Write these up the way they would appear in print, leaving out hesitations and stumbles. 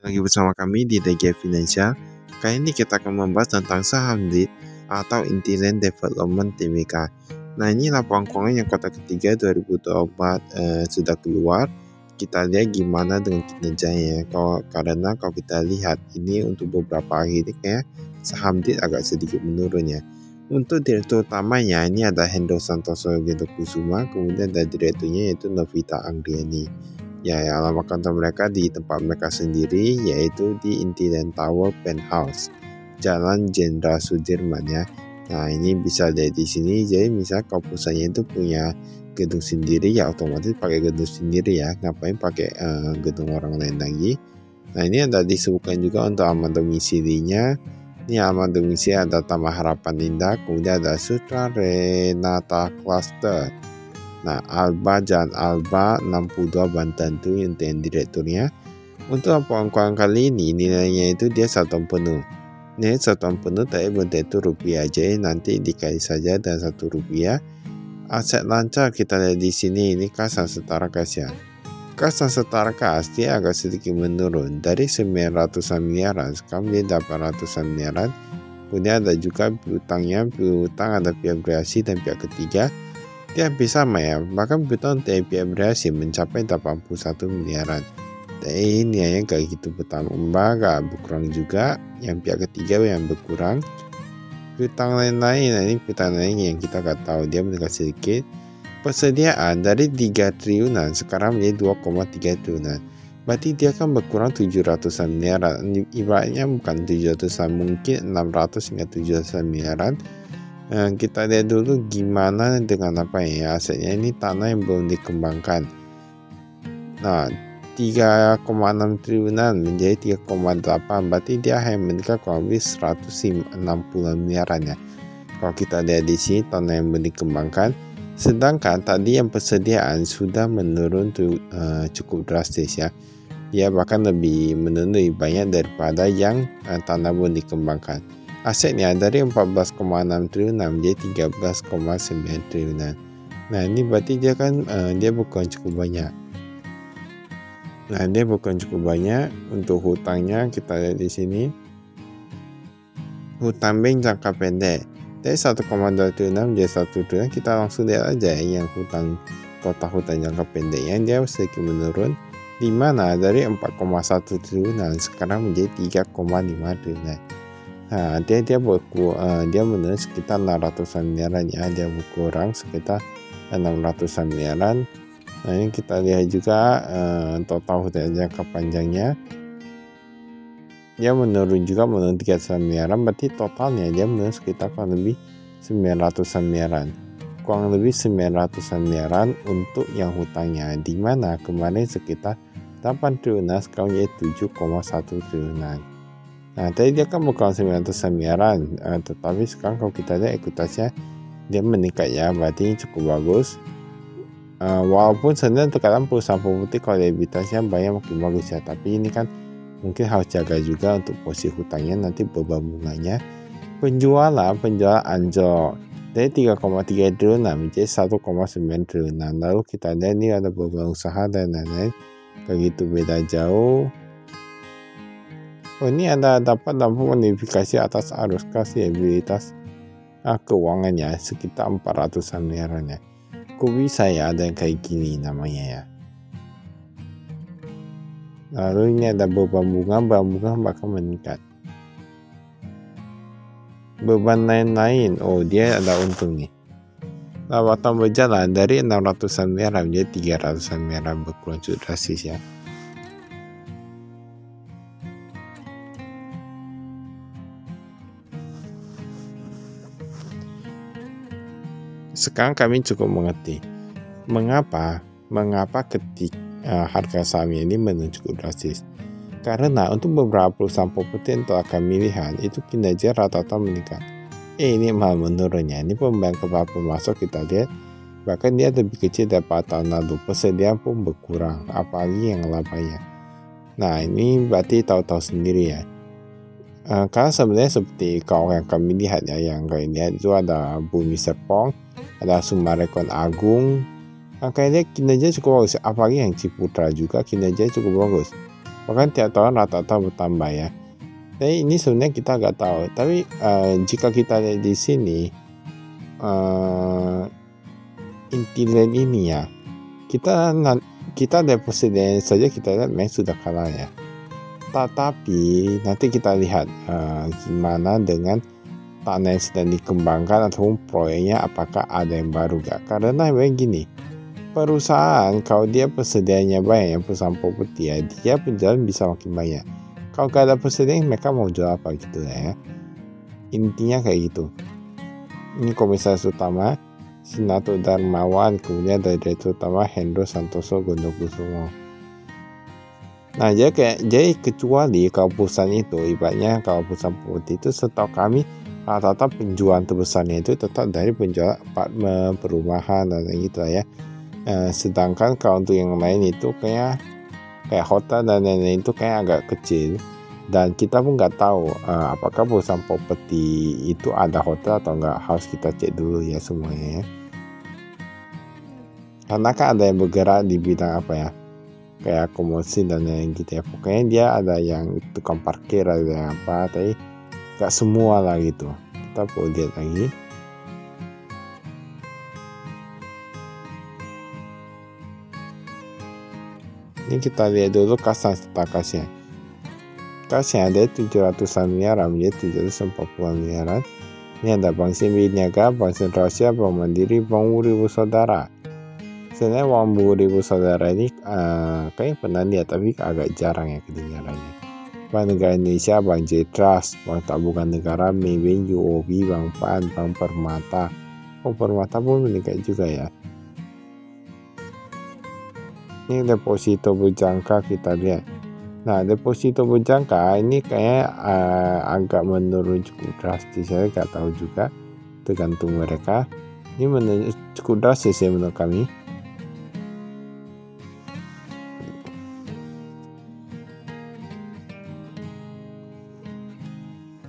Lagi bersama kami di DG Financial. Kali ini kita akan membahas tentang saham DIT atau Inteland Development Tbk. Nah, ini laporan keuangan yang kuartal ketiga 2024 sudah keluar. Kita lihat gimana dengan kinerjanya. Karena kalau kita lihat ini untuk beberapa hari ini kayak saham DIT agak sedikit menurun ya. Untuk direktur utamanya ini ada Hendro Santoso Kusuma, kemudian ada direkturnya yaitu Novita Angriani. Ya, alamat kantor mereka di tempat mereka sendiri, yaitu di Inteland Tower Penthouse, Jalan Jenderal Sudirman ya. Nah, ini bisa lihat di sini. Jadi misalnya kalau perusahaannya itu punya gedung sendiri, ya otomatis pakai gedung sendiri ya. Ngapain pakai gedung orang lain lagi? Nah, ini ada disebutkan juga untuk alamat domisilinya. Ini alamat domisili ada Taman Harapan Indah, kemudian ada Sutra Renata Cluster. Nah, Alba Jalan Alba 62 Banten itu yang direkturnya. Untuk laporan keuangan kali ini nilainya itu dia 1 tahun penuh. Nilai 1 tahun penuh tapi bentuk itu rupiah, jadi nanti dikali saja dengan 1 rupiah. Aset lancar kita lihat di sini, ini kas dan setara kas ya. Kas dan setara kas dia agak sedikit menurun dari 900-an miliaran sekarang dia 800-an miliaran. Kemudian ada juga piutangnya, piutang ada pihak berasi dan pihak ketiga. Dia hampir sama ya, bahkan piutang dari pihak berhasil mencapai 81 miliaran. Tapi nilainya gak gitu bertambah, gak berkurang juga. Yang pihak ketiga yang berkurang. Piutang lain-lain, ini piutang lain yang kita gak tahu, dia meningkat sedikit. Persediaan dari 3 triliunan sekarang menjadi 2,3 triliunan. Berarti dia akan berkurang 700-an miliaran. Ibaratnya bukan 700-an, mungkin 600 hingga 700-an miliaran. Kita lihat dulu gimana dengan apa ya asetnya. Ini tanah yang belum dikembangkan. Nah, 3,6 triliunan menjadi 3,8, berarti dia hanya meningkat kurang lebih 160 miliaran ya. Kalau kita lihat di sini tanah yang belum dikembangkan, sedangkan tadi yang persediaan sudah menurun cukup drastis ya. Dia bahkan lebih menurun lebih banyak daripada yang tanah belum dikembangkan. Asetnya dari 14,6 triliunan menjadi 13,9 triliunan. Nah, ini berarti dia kan dia bukan cukup banyak. Nah, dia bukan cukup banyak. Untuk hutangnya kita lihat di sini. Hutang bank jangka pendek dari 1,2 triliunan menjadi 1 triliunan. Kita langsung lihat aja yang total hutang jangka pendek yang dia sedikit menurun, di mana dari 4,1 triliunan sekarang menjadi 3,5 triliunan. Nah, dia menurun sekitar 600-an miliaran ya, dia berkurang sekitar 600-an miliaran. Nah, ini kita lihat juga total hutang jangka panjangnya dia menurun 300-an miliaran, berarti totalnya dia menurun sekitar kurang lebih 900-an miliaran. Kurang lebih 900-an miliaran untuk yang hutangnya, di mana kemarin sekitar 8 triliunan sekarang jadi 7,1 triliunan. Nah, tadi dia kan bukan 900 miliaran, tetapi sekarang kalau kita lihat ekuitasnya dia meningkat ya, berarti cukup bagus. Walaupun sebenarnya terkadang perusahaan properti kalau ekuitasnya banyak makin bagus ya, tapi ini kan mungkin harus jaga juga untuk posisi hutangnya nanti beban bunganya. Penjualan anjlok dari 3,3 triliunan menjadi 1,9 triliunan. Lalu kita lihat ini ada beberapa usaha dan lain-lain, begitu beda jauh. Oh, ini ada dapat modifikasi atas arus kas liabilitas keuangannya sekitar 400-an miliaran ya. Kok bisa ya ada yang kayak gini namanya ya. Lalu ini ada beban bunga bahkan meningkat. Beban lain-lain, oh dia ada untung nih. Lawatan berjalan dari 600-an miliaran menjadi 300-an miliaran, berkurang cukup drastis ya. Sekarang kami cukup mengerti mengapa harga sahamnya ini menurun cukup drastis. Karena untuk beberapa perusahaan properti yang telah kami lihat itu kinerja rata-rata meningkat. Ini malah menurunnya. Ini pembayaran kepada pemasok kita lihat bahkan dia lebih kecil daripada tahun lalu. Persediaan pun berkurang, apalagi yang labanya. Nah, ini berarti tahu-tahu sendiri ya. Karena sebenarnya seperti kalau yang kami lihat ya, yang kami lihat itu ada Bumi Serpong, ada Summarecon Agung. Kayaknya kinerja cukup bagus, apalagi yang Ciputra juga kinerja cukup bagus. bahkan tiap tahun rata-rata bertambah ya. Tapi ini sebenarnya kita nggak tahu. Tapi jika kita lihat di sini inti land ini ya, kita depositnya saja kita lihat memang sudah kalah ya. Tetapi nanti kita lihat gimana dengan tanah yang sedang dikembangkan ataupun proyeknya, apakah ada yang baru gak. Karena begini, perusahaan kalau dia persediaannya banyak, yang perusahaan properti ya, dia penjualan bisa makin banyak. Kalau gak ada persediaan, mereka mau jual apa gitu ya. Intinya kayak gitu. Ini komisaris utama Sinato Darmawan, kemudian dari Direktur Utama Hendro Santoso Gondokusumo. Nah, jadi kecuali kalau perusahaan itu, ibaratnya kalau perusahaan properti itu, setahu kami rata-rata penjualan terbesarnya itu tetap dari penjualan apartemen, perumahan dan gitu lah ya. Sedangkan kalau untuk yang lain itu kayak hotel dan lain-lain itu kayak agak kecil, dan kita pun nggak tahu apakah perusahaan properti itu ada hotel atau enggak, harus kita cek dulu ya semuanya ya. Karena kan ada yang bergerak di bidang apa ya, kayak akomodasi dan lain gitu ya. Pokoknya dia ada yang tukang parkir, ada yang apa, tapi gak semua lah gitu. Kita perlu lihat lagi. Ini kita lihat dulu kas serta kasnya. Kasnya ada 700-an miliaran menjadi 740 miliaran. Ini ada Bank Sentral Niaga, Bank Sentral Asia, Bank Mandiri, Bank Beribu Saudara. Sebenarnya Bank Beribu Saudara ini kayaknya pernah lihat, tapi agak jarang ya kedengarannya. Bank Negara Indonesia, Bank J Trust, Bank Tabungan Negara, Maybank, UOB, Bank PAN, Bank Permata. Permata pun meningkat juga ya. Ini deposito berjangka kita lihat. Nah, deposito berjangka ini kayak agak menurun cukup drastis. Saya nggak tahu juga, tergantung mereka. Ini menurun cukup drastis ya menurut kami.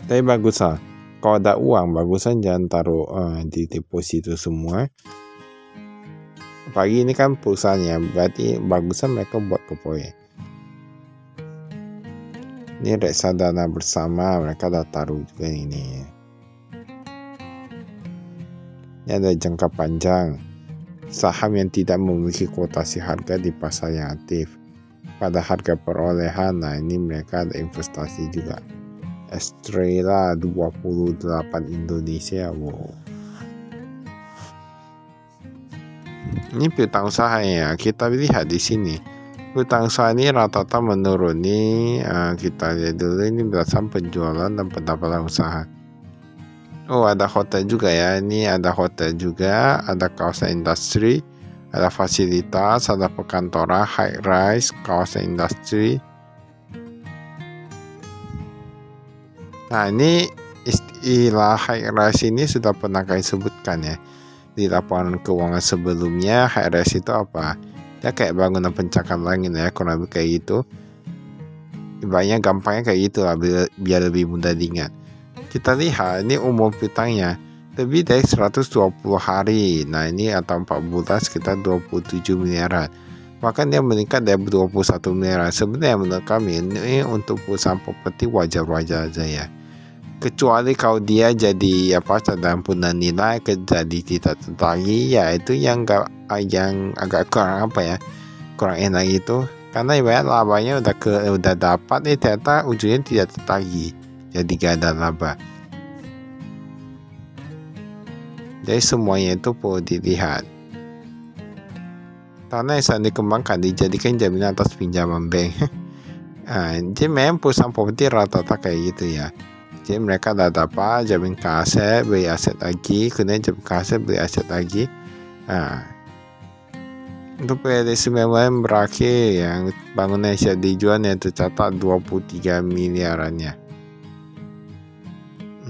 Tapi bagus lah, kalau ada uang bagusan jangan taruh di deposito semua. Pagi ini kan perusahaannya, berarti bagusan mereka buat ke proyek. Ini reksadana bersama, mereka dah taruh juga ini. Ini ada jangka panjang, saham yang tidak memiliki kuotasi harga di pasar yang aktif. Pada harga perolehan, nah ini mereka ada investasi juga. Estrella 28 Indonesia, wow. Ini piutang usaha ya, kita lihat di sini. Piutang usaha ini rata-rata menurun nih. Kita lihat dulu ini berdasarkan penjualan dan pendapatan usaha. Oh, ada hotel juga ya. Ini ada hotel juga, ada kawasan industri, ada fasilitas, ada perkantoran, high rise, kawasan industri. Nah, ini istilah high rise ini sudah pernah kami sebutkan ya di laporan keuangan sebelumnya. High rise itu apa? Dia kayak bangunan pencakar langit ya, kurang lebih kayak gitu. Ibaratnya gampangnya kayak gitu lah, biar lebih mudah diingat. Kita lihat ini umur piutangnya lebih dari 120 hari. Nah, ini atau 4 bulan sekitar 27 miliaran. Bahkan dia meningkat dari 21 miliaran. Sebenarnya menurut kami ini untuk perusahaan properti wajar-wajar aja ya. Kecuali kalau dia jadi cadangan punan nilai jadi tidak tertagih, ya itu yang agak kurang kurang enak gitu. Karena ibarat labanya udah dapat ternyata ujungnya tidak tertagih, jadi gak ada laba. Jadi semuanya itu perlu dilihat. Tanah yang sedang dikembangkan dijadikan jaminan atas pinjaman bank. Jadi memang perusahaan properti rata-rata kayak gitu ya. Jadi mereka dah dapat jamin ke aset, beli aset lagi, kemudian jamin ke aset, beli aset lagi. Untuk prediksi memang berakhir yang bangunan yang siap dijual yang tercatat 23 miliarannya.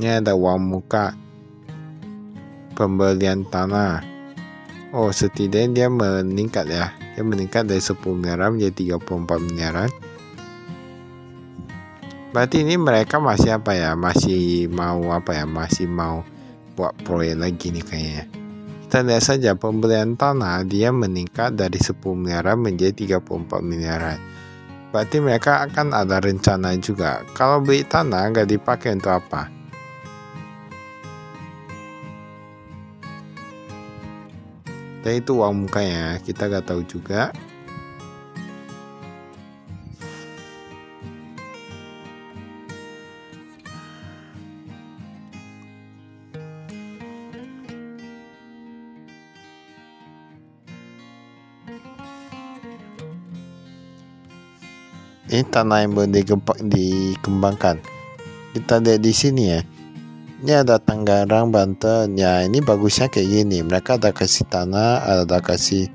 Ini ada uang muka pembelian tanah. Oh, setidaknya dia meningkat ya. Dia meningkat dari 10 miliaran menjadi 34 miliaran. Berarti ini mereka masih masih mau buat proyek lagi nih kayaknya. Kita lihat saja pembelian tanah dia meningkat dari 10 miliaran menjadi 34 miliaran. berarti mereka akan ada rencana juga. Kalau beli tanah nggak dipakai untuk apa? Dan itu uang mukanya, kita nggak tahu juga. Ini tanah yang boleh dikembangkan. Kita lihat di sini ya. Ini ada Tangerang, Banten. Ya ini bagusnya kayak gini. Mereka ada kasih tanah, ada kasih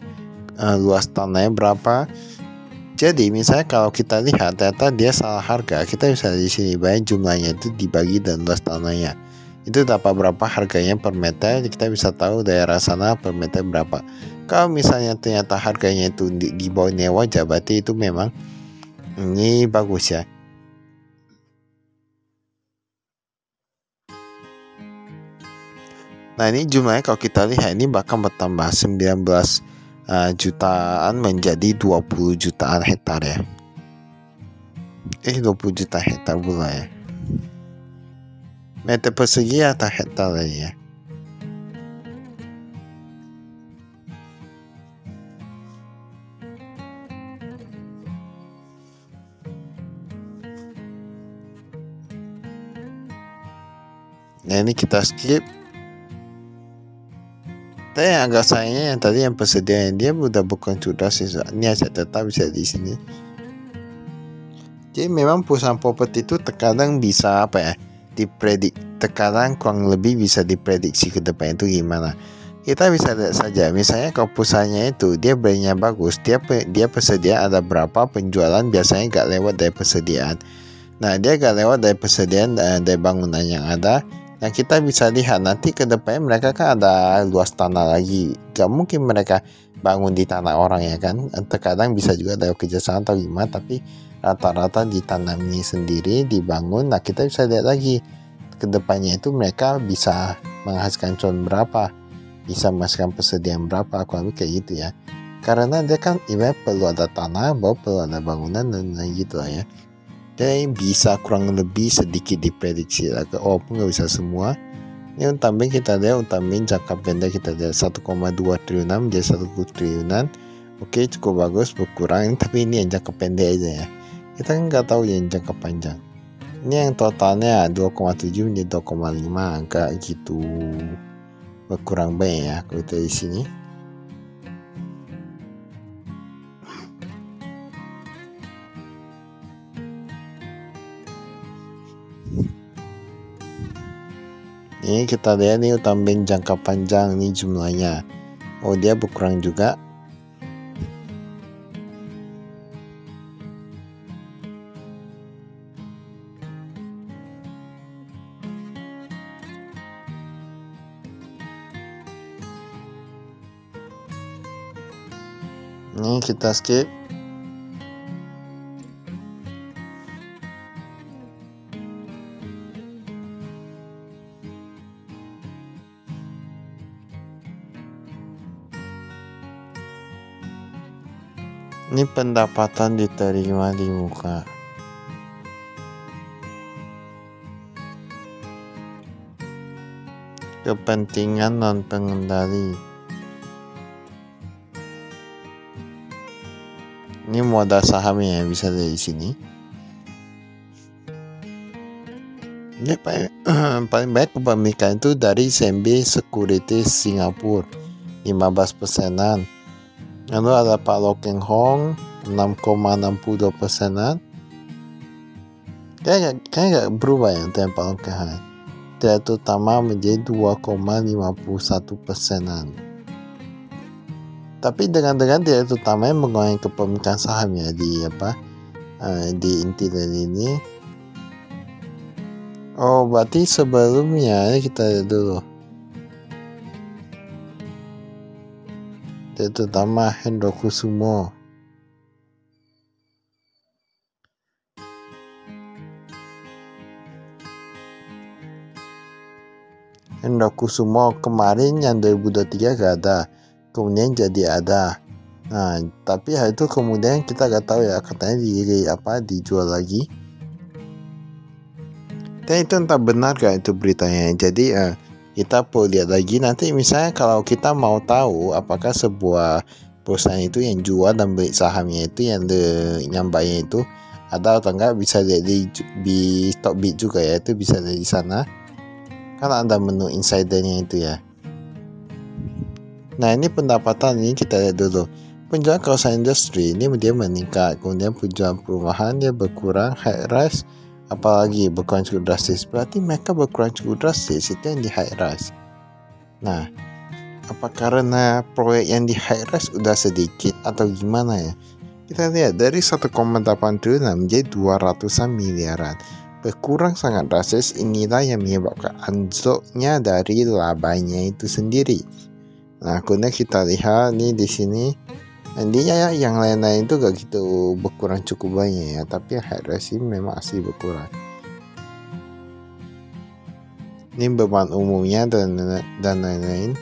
luas tanahnya berapa. Jadi misalnya kalau kita lihat ternyata dia salah harga, kita bisa di sini bayar jumlahnya itu dibagi dan luas tanahnya. Itu dapat berapa harganya per meter. Kita bisa tahu daerah sana per meter berapa. Kalau misalnya ternyata harganya itu di bawahnya wajar, berarti itu memang ini bagus ya. Nah ini jumlahnya kalau kita lihat ini bahkan bertambah 19 jutaan menjadi 20 jutaan hektar ya. 20 juta hektar pula ya. Meter persegi atau hektar ya. Nah ini kita skip. Tapi yang agak sayangnya yang tadi yang persediaan dia udah bukan sudah sisa. Ini aja tetap bisa di sini. Jadi memang perusahaan properti itu terkadang bisa dipredik. Terkadang kurang lebih bisa diprediksi ke depan itu gimana. Kita bisa lihat saja. Misalnya kalau perusahaannya itu dia brandnya bagus, dia persediaan ada berapa penjualan biasanya gak lewat dari persediaan. Nah dia gak lewat dari persediaan dari bangunan yang ada. Nah kita bisa lihat nanti ke depannya mereka kan ada luas tanah lagi. Gak mungkin mereka bangun di tanah orang ya kan. Terkadang bisa juga dari kerjasama atau gimana. Tapi rata-rata ditanami sendiri, dibangun. Nah kita bisa lihat lagi ke depannya itu mereka bisa menghasilkan cuan berapa. Bisa menghasilkan persediaan berapa. Kurang lebih kayak gitu ya. Karena dia kan perlu ada tanah, perlu ada bangunan dan gitu lah ya. Jadi bisa kurang lebih sedikit diprediksi lah. Walaupun nggak bisa semua. Ini utamanya kita lihat jangka pendek kita lihat 1,2 triliunan menjadi 1 triliunan. Oke cukup bagus berkurang. Tapi ini yang jangka pendek aja ya. Kita kan nggak tahu yang jangka panjang. Ini yang totalnya 2,7 menjadi 2,5 agak gitu berkurang banyak ya kalau kita di sini. Ini kita lihat nih utamanya jangka panjang nih jumlahnya. Oh dia berkurang juga. Ini kita skip. Ini pendapatan diterima di muka. Kepentingan non pengendali. Ini modal sahamnya bisa dari sini. Ini paling baik kepemilikan itu dari SMB Securities Singapura 15%. Lalu ada Pak Lo Keng Hong 6,62%. Kayaknya gak berubah ya untuk yang Pak Lo Keng Hong. Direktur utama menjadi 2,51%. Tapi dengan direktur utama yang mengurangi kepemilikan sahamnya di di Intiland ini. Oh berarti sebelumnya kita lihat dulu. Direktur utama Hendro Kusumo. Hendro Kusumo kemarin yang 2023 gak ada. Kemudian jadi ada. Nah, tapi hal itu kemudian kita gak tahu ya, katanya dijual lagi. Dan itu entah benar gak itu beritanya. Jadi kita perlu lihat lagi nanti, misalnya kalau kita mau tahu apakah sebuah perusahaan itu yang jual dan beli sahamnya itu yang buynya itu ada atau enggak, bisa lihat di Stockbit juga ya, itu bisa lihat di sana. Kan ada menu insidernya itu ya. Nah, ini pendapatan ini kita lihat dulu. Penjualan kawasan industri ini dia meningkat, kemudian penjualan perumahan dia berkurang, high rise apalagi berkurang cukup drastis. Berarti mereka berkurang cukup drastis itu yang di high rise. Nah, apa karena proyek yang di high rise udah sedikit atau gimana ya? Kita lihat dari 1,8 triliun menjadi 200-an miliaran. Berkurang sangat drastis, inilah yang menyebabkan anjloknya dari labanya itu sendiri. Nah, kemudian kita lihat nih di sini, nantinya ya yang lain-lain itu gak gitu berkurang cukup banyak ya, tapi high rise memang asli berkurang. Ini beban umumnya dan lain-lain.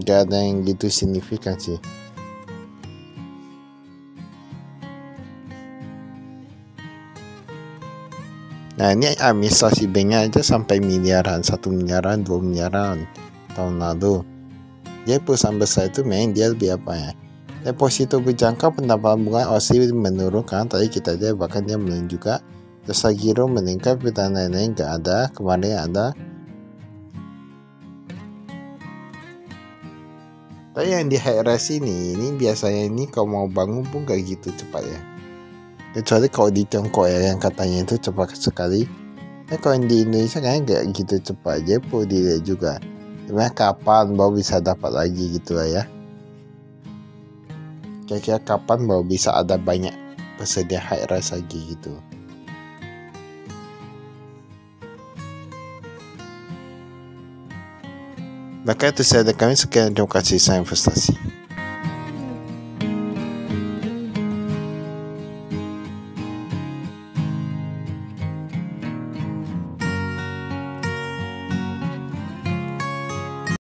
Gak ada yang gitu signifikan sih. Nah, ini administrasi banknya aja sampai miliaran, 1 miliaran, 2 miliaran tahun lalu. Jadi perusahaan besar itu memang dia lebih apa ya, deposito berjangka pendapatan bunga OSI menurunkan. Tadi kita lihat bahkan dia menurun juga. Jasa giro meningkat, dan lain-lain gak ada. Kemarin ada. Tapi yang di high rise ini biasanya ini kalau mau bangun pun gak gitu cepat ya. Kecuali kalau di Tiongkok ya, yang katanya itu cepat sekali. Kalau di Indonesia kayaknya gak gitu cepat aja, perlu dilihat juga. Sebenarnya kapan baru bisa dapat lagi gitu lah ya. Kira-kira kapan baru bisa ada banyak pesedia high rise lagi gitu. Maka itu saya dari kami, sekian, terima kasih, saya investasi.